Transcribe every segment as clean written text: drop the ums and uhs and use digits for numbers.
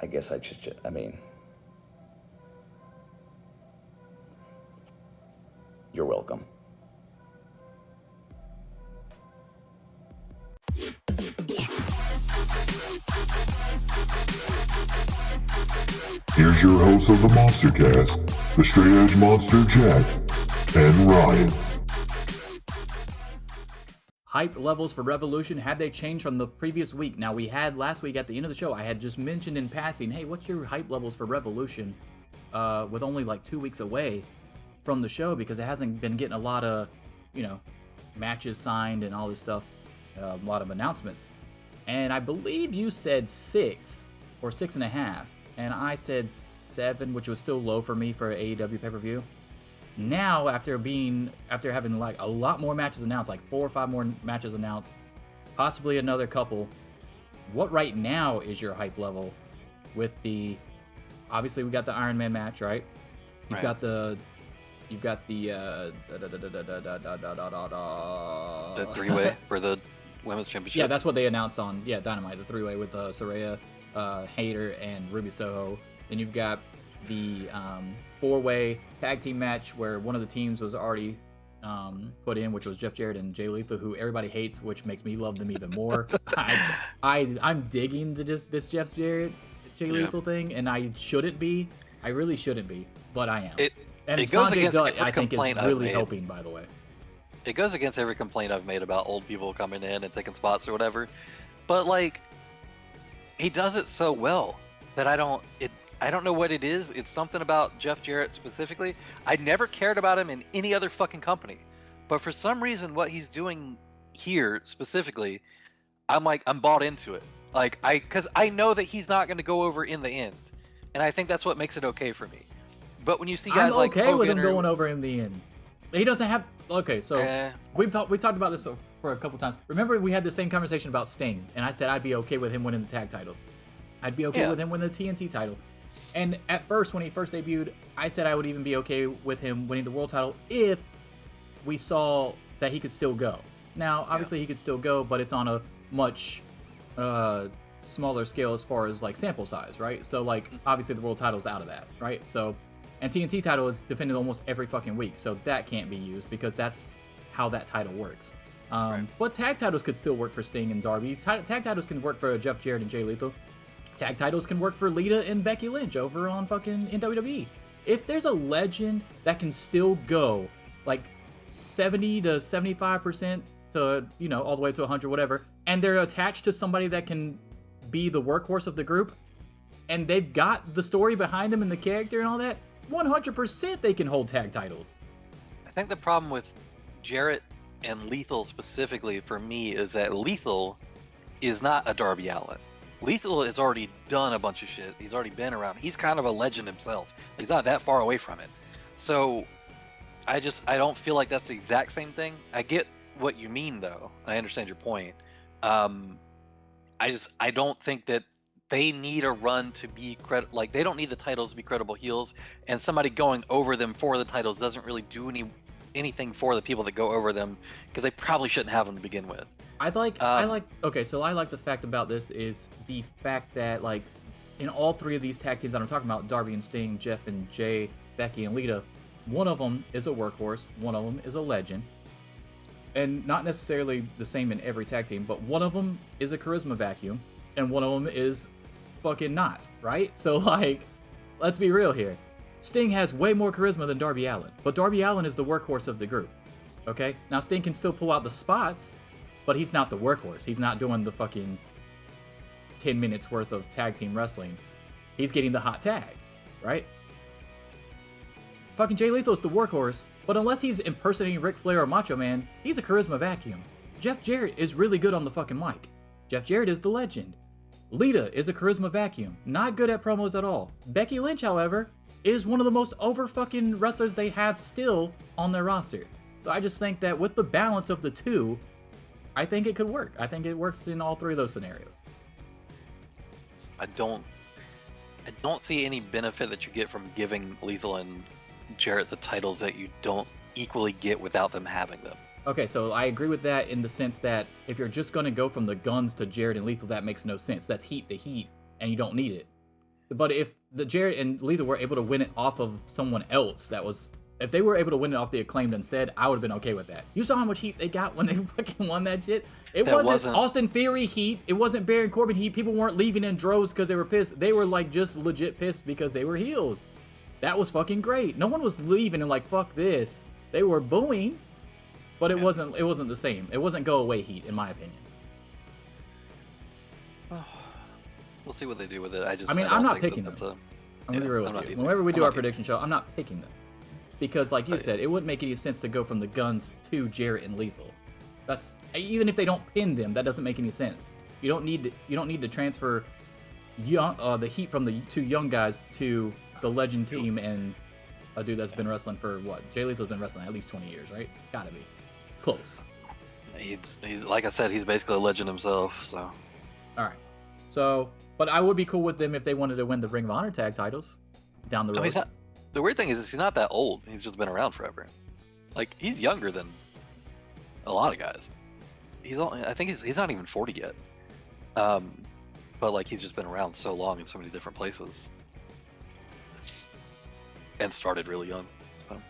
I guess I mean, you're welcome. Here's your hosts of the MonsterCast, the Straight Edge Monster Jack and Ryan. Hype levels for Revolution, had they changed from the previous week? Now, we had last week at the end of the show, I had just mentioned in passing, hey, what's your hype levels for Revolution with only like 2 weeks away from the show, because it hasn't been getting a lot of, matches signed and all this stuff, a lot of announcements. And I believe you said 6 or 6.5, and I said 7, which was still low for me for AEW pay-per-view. Now, after having like a lot more matches announced, like 4 or 5 more matches announced, possibly another couple, what right now is your hype level with obviously we got the Iron Man match, right? You've got the three-way for the women's championship. Yeah, that's what they announced on Dynamite, the three-way with Saraya, Hayter, and Ruby Soho. Then you've got the 4-way tag team match where one of the teams was already put in, which was Jeff Jarrett and Jay Lethal, who everybody hates, which makes me love them even more. I'm digging this Jeff Jarrett, Jay Lethal thing, and I really shouldn't be, but I am. And Sanjay Dutt, I think, is really helping, by the way. It goes against every complaint I've made about old people coming in and taking spots or whatever, but like, he does it so well that I don't know what it is. It's something about Jeff Jarrett specifically. I never cared about him in any other fucking company, but for some reason, what he's doing here specifically, I'm bought into it. Because I know that he's not going to go over in the end, and I think that's what makes it okay for me. But when you see guys like okay Hogan with him going over in the end, he doesn't have. Okay, so we talked about this for a couple times. Remember, we had the same conversation about Sting, and I said I'd be okay with him winning the tag titles. I'd be okay with him winning the TNT title. And at first, when he first debuted, I said I would even be okay with him winning the world title if we saw that he could still go. Now, obviously, he could still go, but it's on a much smaller scale as far as like sample size, right? So like, obviously, the world title's out of that, right? So, and TNT title is defended almost every fucking week, so that can't be used because that's how that title works. But tag titles could still work for Sting and Darby. Tag titles can work for Jeff Jarrett and Jay Lethal. Tag titles can work for Lita and Becky Lynch over on fucking in WWE. If there's a legend that can still go like 70 to 75% to, all the way to 100, whatever, and they're attached to somebody that can be the workhorse of the group, and they've got the story behind them and the character and all that, 100% they can hold tag titles. I think the problem with Jarrett and Lethal specifically for me is that Lethal is not a Darby Allin. Lethal has already done a bunch of shit. He's already been around. He's kind of a legend himself. He's not that far away from it. So I don't feel like that's the exact same thing. I get what you mean though. I understand your point. I don't think that they need a run to be they don't need the titles to be credible heels, and somebody going over them for the titles doesn't really do anything for the people that go over them, because they probably shouldn't have them to begin with. I like the fact about this is the fact that like in all 3 of these tag teams that I'm talking about, Darby and Sting, Jeff and Jay, Becky and Lita, one of them is a workhorse, one of them is a legend, and not necessarily the same in every tag team, but one of them is a charisma vacuum and one of them is fucking not, right? So like, let's be real here. Sting has way more charisma than Darby Allin, but Darby Allin is the workhorse of the group. Okay? Now Sting can still pull out the spots, but he's not the workhorse. He's not doing the fucking 10 minutes worth of tag team wrestling. He's getting the hot tag, right? Fucking Jay Lethal's the workhorse, but unless he's impersonating Ric Flair or Macho Man, he's a charisma vacuum. Jeff Jarrett is really good on the fucking mic. Jeff Jarrett is the legend. Lita is a charisma vacuum, not good at promos at all. Becky Lynch, however, is one of the most over fucking wrestlers they have still on their roster. So I just think that with the balance of the two, I think it could work. I think it works in all 3 of those scenarios. I don't see any benefit that you get from giving Lethal and Jarrett the titles that you don't equally get without them having them. Okay, so I agree with that in the sense that if you're just going to go from the guns to Jarrett and Lethal, that makes no sense. That's heat to heat, and you don't need it. But if the Jarrett and Lethal were able to win it off of someone else, if they were able to win it off the Acclaimed instead, I would have been okay with that. You saw how much heat they got when they fucking won that shit? It wasn't Austin Theory heat. It wasn't Baron Corbin heat. People weren't leaving in droves because they were pissed. They were like just legit pissed because they were heels. That was fucking great. No one was leaving and like, fuck this. They were booing, but it wasn't the same. It wasn't go away heat, in my opinion. We'll see what they do with it. I'm not picking them. I'm gonna be real with you. Whenever we do our prediction show, I'm not picking them. Because, like you said, it wouldn't make any sense to go from the Guns to Jarrett and Lethal. That's even if they don't pin them, that doesn't make any sense. You don't need to transfer the heat from the two young guys to the Legend team and a dude that's been wrestling for what? Jay Lethal's been wrestling at least 20 years, right? Gotta be close. He's like I said, he's basically a legend himself. So, all right. So, but I would be cool with them if they wanted to win the Ring of Honor tag titles down the road. The weird thing is he's not that old. He's just been around forever. Like, he's younger than a lot of guys. I think he's not even 40 yet. But like he's just been around so long in so many different places. And started really young. So.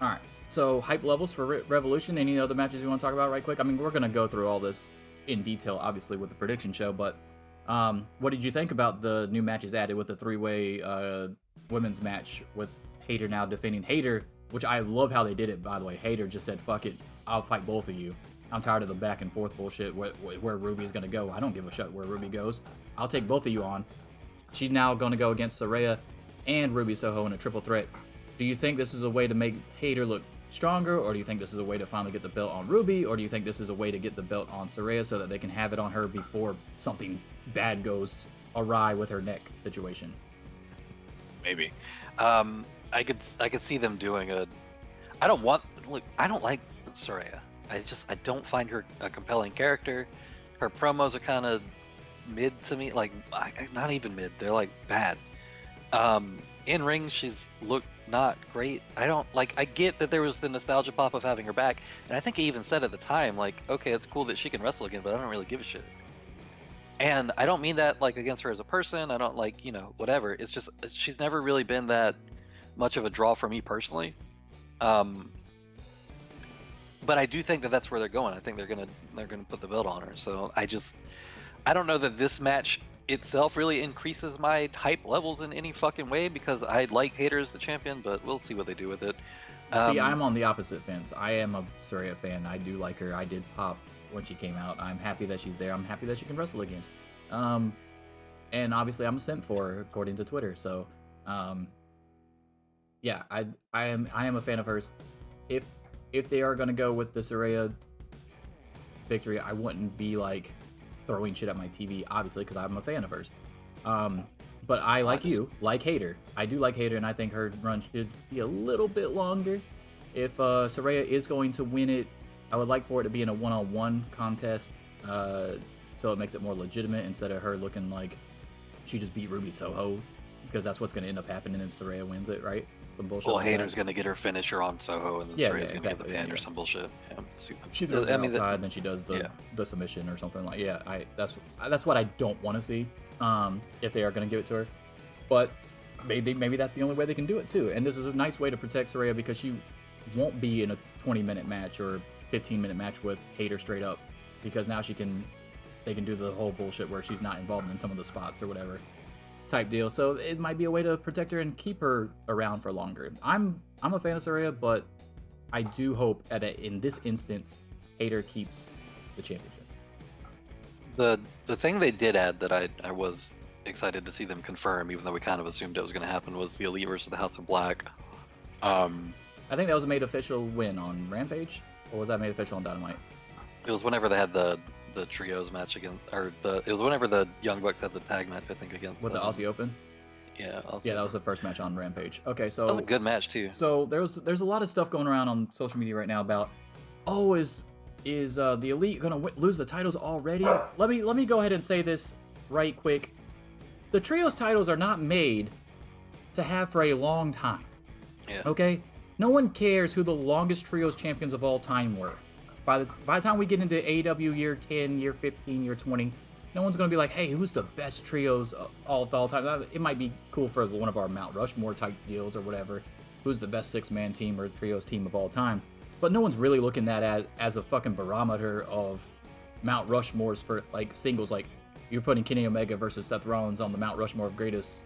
All right. So hype levels for Revolution. Any other matches you want to talk about right quick? I mean, we're going to go through all this in detail, obviously, with the prediction show, but what did you think about the new matches added with the three-way women's match with Hayter now defending Hayter, which I love how they did it, by the way. Hayter just said, fuck it, I'll fight both of you. I'm tired of the back and forth bullshit where Ruby's going to go. I don't give a shit where Ruby goes. I'll take both of you on. She's now going to go against Saraya and Ruby Soho in a triple threat. Do you think this is a way to make Hayter look stronger, or do you think this is a way to finally get the belt on Ruby, or do you think this is a way to get the belt on Saraya so that they can have it on her before something bad goes awry with her neck situation? Maybe. I could see them doing I don't like Saraya. I don't find her a compelling character. Her promos are kind of mid to me, like not even mid. They're like bad. In ring, she's looked not great. I get that there was the nostalgia pop of having her back, and I think he even said at the time, like, okay, it's cool that she can wrestle again, but I don't really give a shit. And I don't mean that like against her as a person. I don't like, whatever. It's just she's never really been that much of a draw for me personally. But I do think that that's where they're going. I think they're gonna put the belt on her. So I don't know that this match itself really increases my hype levels in any fucking way, because I like Hayter as the champion, but we'll see what they do with it. See, I'm on the opposite fence. I am a Saraya fan. I do like her. I did pop when she came out. I'm happy that she's there. I'm happy that she can wrestle again. And obviously I'm a simp for her, according to Twitter. So, yeah, I am a fan of hers. If they are gonna go with the Saraya victory, I wouldn't be like throwing shit at my TV, obviously, because I'm a fan of hers. But I, like Hayter. I do like Hayter, and I think her run should be a little bit longer. If Saraya is going to win it, I would like for it to be in a one-on-one contest, so it makes it more legitimate instead of her looking like she just beat Ruby Soho, because that's what's going to end up happening if Saraya wins it, right? Some bullshit. Well, Hayter's going to get her finisher on Soho, and then Saraya's going to get the pin or some bullshit. Yeah, she throws it outside, then she does the submission or something like. Yeah, that's what I don't want to see. If they are going to give it to her, but maybe that's the only way they can do it too. And this is a nice way to protect Saraya, because she won't be in a 20-minute match or 15-minute match with Hayter straight up, because now they can do the whole bullshit where she's not involved in some of the spots or whatever type deal. So it might be a way to protect her and keep her around for longer. I'm a fan of Saraya, but I do hope that in this instance, Hayter keeps the championship. The thing they did add that I was excited to see them confirm, even though we kind of assumed it was going to happen, was the Elite versus the House of Black. I think that was a made official win on Rampage, or was that made official on Dynamite? It was whenever they had the trios match against, it was whenever the Young Bucks had the tag match, I think, against with the Aussie Open. Yeah, that was the first match on Rampage. Okay, so that was a good match too. So there's a lot of stuff going around on social media right now about, is the Elite gonna lose the titles already? Let me go ahead and say this right quick. The trios titles are not made to have for a long time. Yeah. Okay. No one cares who the longest trios champions of all time were. By the time we get into AEW year 10, year 15, year 20, No one's gonna be like, hey, who's the best trios all time? It might be cool for one of our Mount Rushmore type deals or whatever. Who's the best 6-man team or trios team of all time? But no one's really looking at it as a fucking barometer of Mount Rushmores for like singles. Like you're putting Kenny Omega versus Seth Rollins on the Mount Rushmore of greatest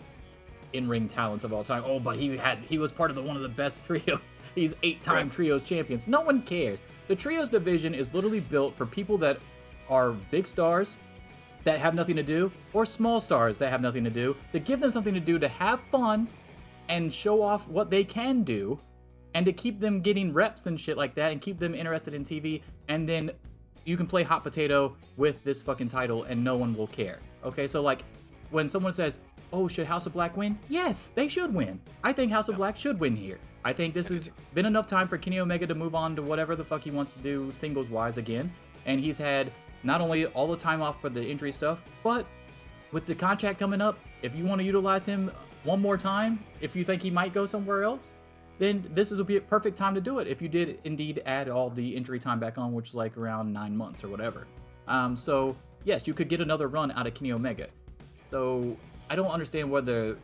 in-ring talents of all time. Oh, but he was part of one of the best trios. He's 8-time trios champions. No one cares. The trios division is literally built for people that are big stars that have nothing to do, or small stars that have nothing to do, to give them something to do, to have fun and show off what they can do, and to keep them getting reps and shit like that, and keep them interested in TV. And then you can play hot potato with this fucking title and no one will care. Okay, so like when someone says, oh, should House of Black win? Yes, they should win. I think House of Black should win here. I think this has been enough time for Kenny Omega to move on to whatever the fuck he wants to do singles-wise again. And he's had not only all the time off for the injury stuff, but with the contract coming up, if you want to utilize him one more time, if you think he might go somewhere else, then this would be a perfect time to do it if you did indeed add all the injury time back on, which is like around 9 months or whatever. So, yes, you could get another run out of Kenny Omega. So, I don't understand what the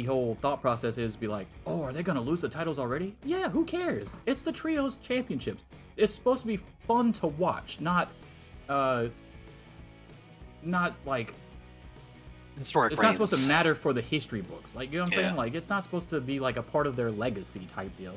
whole thought process is, be like, oh, are they going to lose the titles already? Yeah, who cares? It's the Trios Championships. It's supposed to be fun to watch, not like... Historic It's reigns. not supposed to matter for the history books. Like, you know what I'm saying? Like, it's not supposed to be like a part of their legacy type deal.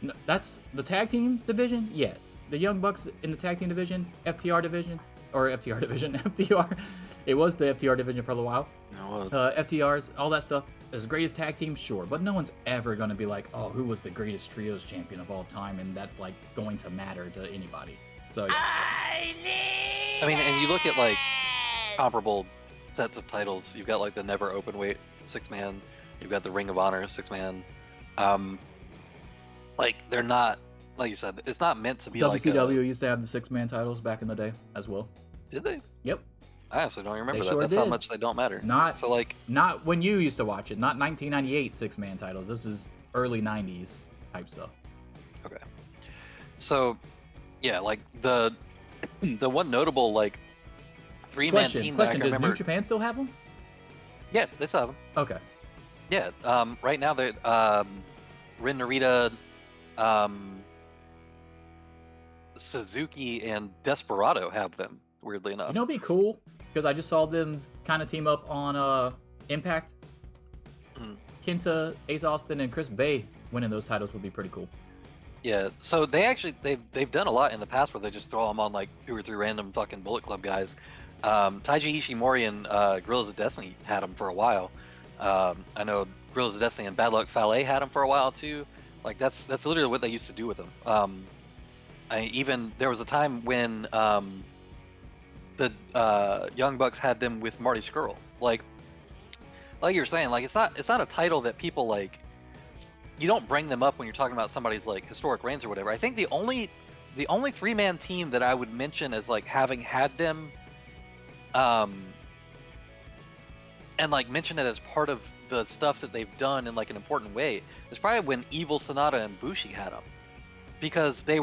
No, that's the tag team division, yes. The Young Bucks in the tag team division, FTR division, FTR. It was the FTR division for a little while. No, FTRs, all that stuff. As greatest tag team, sure. But no one's ever going to be like, oh, who was the greatest trios champion of all time? And that's, like, going to matter to anybody. So, yeah. I mean, and you look at, like, comparable sets of titles. You've got, like, the Never Openweight 6-man. You've got the Ring of Honor 6-man. Like, they're not, like you said, it's not meant to be WCW used to have the 6-man titles back in the day as well. Did they? Yep. I honestly don't remember They that. sure That's how did. much they don't matter. Not when you used to watch it. Not 1998 6-man titles. This is early 90s type stuff. Okay. So, yeah, like the one notable like 3-man team that I can Does remember. New Japan still have them? Yeah, they still have them. Okay. Yeah. Right now they're Rin Narita, Suzuki, and Desperado have them. Weirdly enough. You know, it'd be cool because I just saw them kind of team up on Impact. Kenta, Ace Austin, and Chris Bay winning those titles would be pretty cool. Yeah, so they've done a lot in the past where they just throw them on like 2 or 3 random fucking Bullet Club guys. Taiji Ishimori and Guerrillas of Destiny had them for a while. I know Guerrillas of Destiny and Bad Luck Fale had them for a while too. Like that's literally what they used to do with them. Even there was a time when the Young Bucks had them with Marty Scurll. Like you're saying, like it's not a title that people like. You don't bring them up when you're talking about somebody's like historic reigns or whatever. I think the only 3-man team that I would mention as like having had them, and like mention it as part of the stuff that they've done in like an important way is probably when Evil, Sonata, and Bushi had them, because they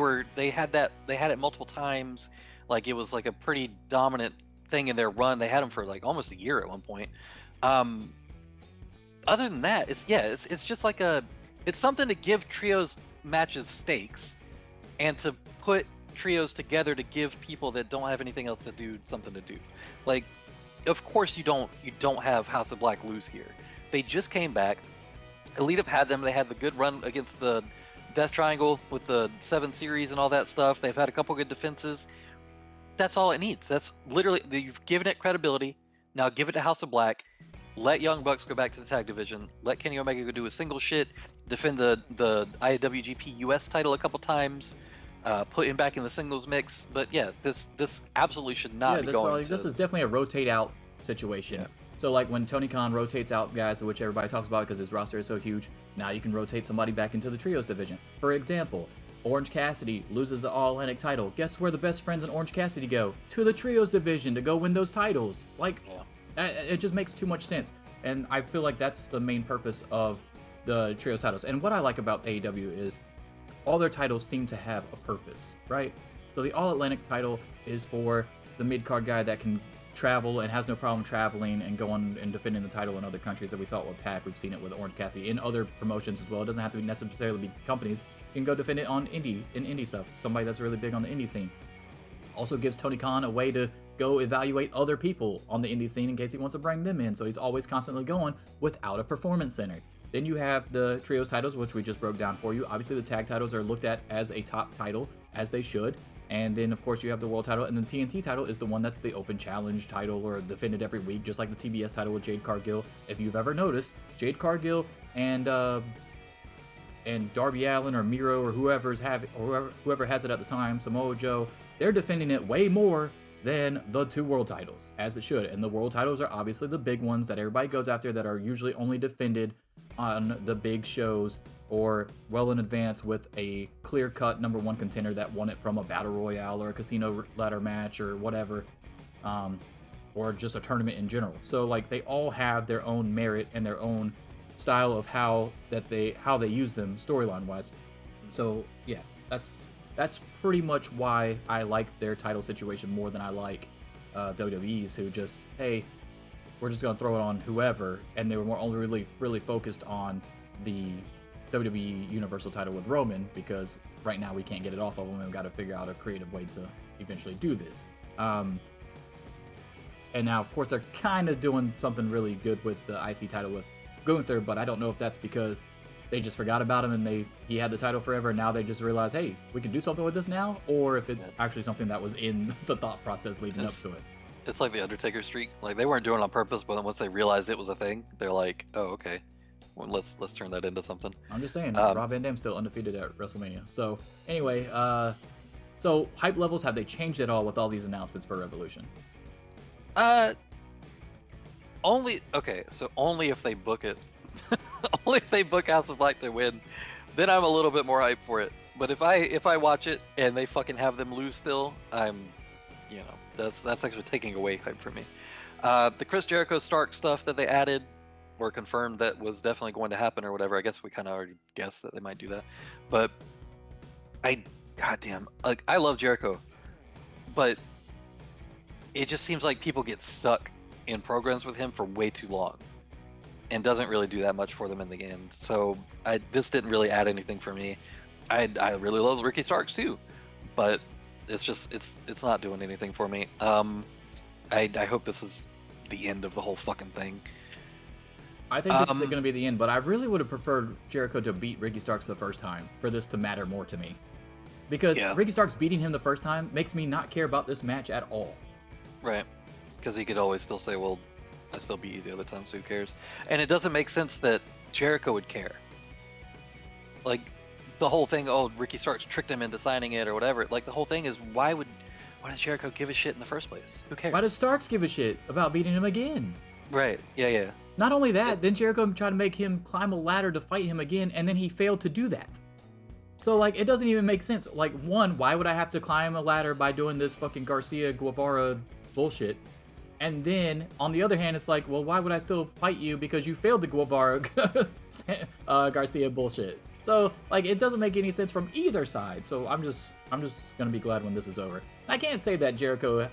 had it multiple times. Like it was like a pretty dominant thing in their run. They had them for like almost a year at one point. Other than that, it's just like it's something to give trios matches stakes, and to put trios together to give people that don't have anything else to do something to do. Like, of course you don't have House of Black lose here. They just came back. Elite have had them. They had the good run against the Death Triangle with the 7 series and all that stuff. They've had a couple good defenses. That's all it needs. That's literally, you've given it credibility. Now give it to House of Black. Let Young Bucks go back to the tag division. Let Kenny Omega go do his single shit. Defend the IWGP US title a couple times. Put him back in the singles mix. But yeah, this absolutely should not be going to... This is definitely a rotate out situation. Yeah. So like when Tony Khan rotates out guys, which everybody talks about because his roster is so huge, now you can rotate somebody back into the trios division. For example, Orange Cassidy loses the All-Atlantic title. Guess where the best friends in Orange Cassidy go? To the trios division to go win those titles. Like... Yeah. It just makes too much sense, and I feel like that's the main purpose of the trios titles. And what I like about AEW is all their titles seem to have a purpose, right? So the All-Atlantic title is for the mid-card guy that can travel and has no problem traveling and going and defending the title in other countries. That we saw it with Pac. We've seen it with Orange Cassidy in other promotions as well. It doesn't have to necessarily be companies. You can go defend it on indie stuff. Somebody that's really big on the indie scene. Also gives Tony Khan a way to go evaluate other people on the indie scene in case he wants to bring them in. So he's always constantly going without a performance center. Then you have the trios titles, which we just broke down for you. Obviously, the tag titles are looked at as a top title, as they should. And then, of course, you have the world title. And the TNT title is the one that's the open challenge title or defended every week, just like the TBS title with Jade Cargill. If you've ever noticed, Jade Cargill and Darby Allin or Miro or whoever has it at the time, Samoa Joe, they're defending it way more than the 2 world titles, as it should. And the world titles are obviously the big ones that everybody goes after that are usually only defended on the big shows or well in advance with a clear-cut number 1 contender that won it from a battle royale or a casino ladder match or whatever, or just a tournament in general. So like they all have their own merit and their own style of how they use them storyline wise. So yeah, that's pretty much why I like their title situation more than I like WWE's, who just, hey, we're just gonna throw it on whoever, and they were more only really focused on the WWE Universal title with Roman, because right now we can't get it off of him, and we've got to figure out a creative way to eventually do this. And now, of course, they're kind of doing something really good with the IC title with Gunther, but I don't know if that's because they just forgot about him and he had the title forever, and now they just realize, hey, we can do something with this now, or if it's actually something that was in the thought process leading up to it. It's like the Undertaker streak. Like they weren't doing it on purpose, but then once they realized it was a thing, they're like, oh, okay. Well, let's turn that into something. I'm just saying, Rob Van Dam's still undefeated at WrestleMania. So anyway, so hype levels, have they changed at all with all these announcements for Revolution? Only if they book it. Only if they book House of Black to win, then I'm a little bit more hyped for it. But if I watch it and they fucking have them lose still, that's actually taking away hype from me. The Chris Jericho Stark stuff that they added or confirmed that was definitely going to happen or whatever. I guess we kind of already guessed that they might do that. But I love Jericho, but it just seems like people get stuck in programs with him for way too long and doesn't really do that much for them in the end. So this didn't really add anything for me. I really love Ricky Starks too, but it's just it's not doing anything for me. I hope this is the end of the whole fucking thing. I think it's going to be the end, but I really would have preferred Jericho to beat Ricky Starks the first time for this to matter more to me. Because Ricky Starks beating him the first time makes me not care about this match at all. Right. Because he could always still say, well, I still beat you the other time, so who cares? And it doesn't make sense that Jericho would care. Like, the whole thing, oh, Ricky Starks tricked him into signing it or whatever. Like, the whole thing is, why does Jericho give a shit in the first place? Who cares? Why does Starks give a shit about beating him again? Right. Yeah. Not only that, then Jericho tried to make him climb a ladder to fight him again, and then he failed to do that. So, like, it doesn't even make sense. Like, one, why would I have to climb a ladder by doing this fucking Garcia Guevara bullshit? And then, on the other hand, it's like, well, why would I still fight you because you failed the Guevara Garcia bullshit? So, like, it doesn't make any sense from either side. So I'm just gonna be glad when this is over. And I can't say that Jericho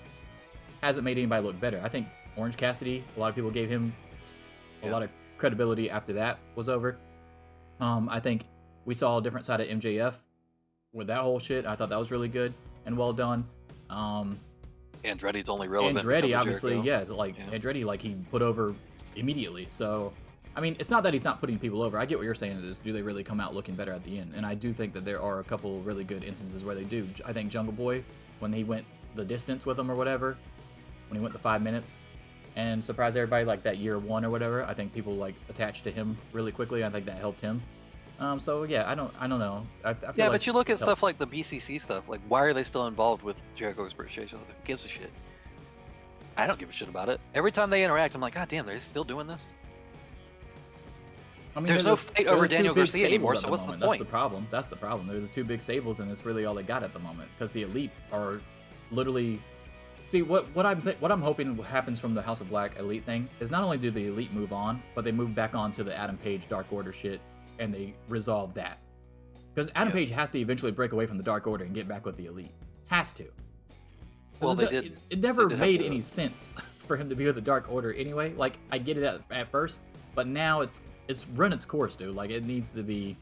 hasn't made anybody look better. I think Orange Cassidy, a lot of people gave him a lot of credibility after that was over. I think we saw a different side of MJF with that whole shit. I thought that was really good and well done. Andretti's only relevant. Andretti, obviously, Andretti, like, he put over immediately. So, I mean, it's not that he's not putting people over. I get what you're saying is, do they really come out looking better at the end? And I do think that there are a couple really good instances where they do. I think Jungle Boy, when he went the distance with him or whatever, when he went the 5 minutes and surprised everybody, like that year one or whatever, I think people like attached to him really quickly. I think that helped him. So yeah, I don't know. I feel like but you look at stuff like the BCC stuff. Like, why are they still involved with Jericho's Appreciation? Who gives a shit? I don't give a shit about it. Every time they interact, I'm like, God damn, they're still doing this. I mean, there's no fight over Daniel Garcia anymore. So what's the point? That's the problem. They're the two big stables, and it's really all they got at the moment. Because the Elite are literally. See, what I'm hoping happens from the House of Black Elite thing is not only do the Elite move on, but they move back on to the Adam Page Dark Order shit, and they resolve that. Because Adam Page has to eventually break away from the Dark Order and get back with the Elite. Has to. Well, they did. It never made any sense for him to be with the Dark Order anyway. Like, I get it at first, but now it's run its course, dude. Like, it needs to be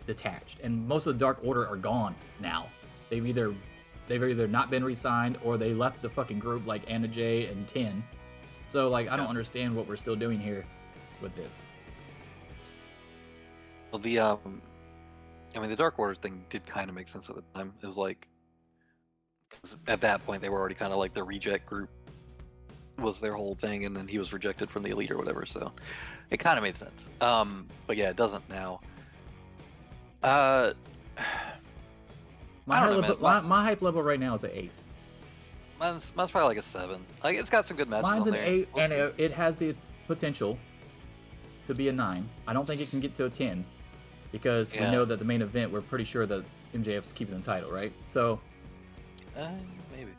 detached. And most of the Dark Order are gone now. They've either not been re-signed or they left the fucking group, like Anna Jay and Tin. So, like, I don't understand what we're still doing here with this. Well, the Dark Order thing did kind of make sense at the time. It was like, 'cause at that point they were already kind of like the reject group was their whole thing, and then he was rejected from the Elite or whatever, so it kind of made sense. But yeah, it doesn't now. My hype level right now is an 8. Mine's probably like a 7. Like, it's got some good matches Mine's on an there. 8, We'll and see. it has the potential to be a 9. I don't think it can get to a 10 because we know that the main event, we're pretty sure that MJF's keeping the title, right? So, maybe.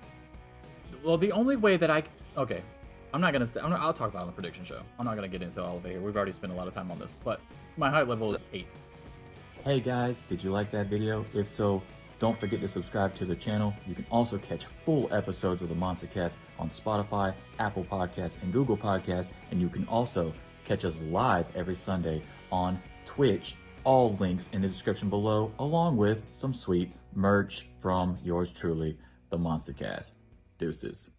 well, the only way that okay, I'll talk about it on the prediction show. I'm not gonna get into all of it here. We've already spent a lot of time on this, but my hype level is 8. Hey guys, did you like that video? If so, don't forget to subscribe to the channel. You can also catch full episodes of the MonsterCast on Spotify, Apple Podcasts, and Google Podcasts. And you can also catch us live every Sunday on Twitch. All links in the description below, along with some sweet merch from yours truly, the MonsterCast. Deuces.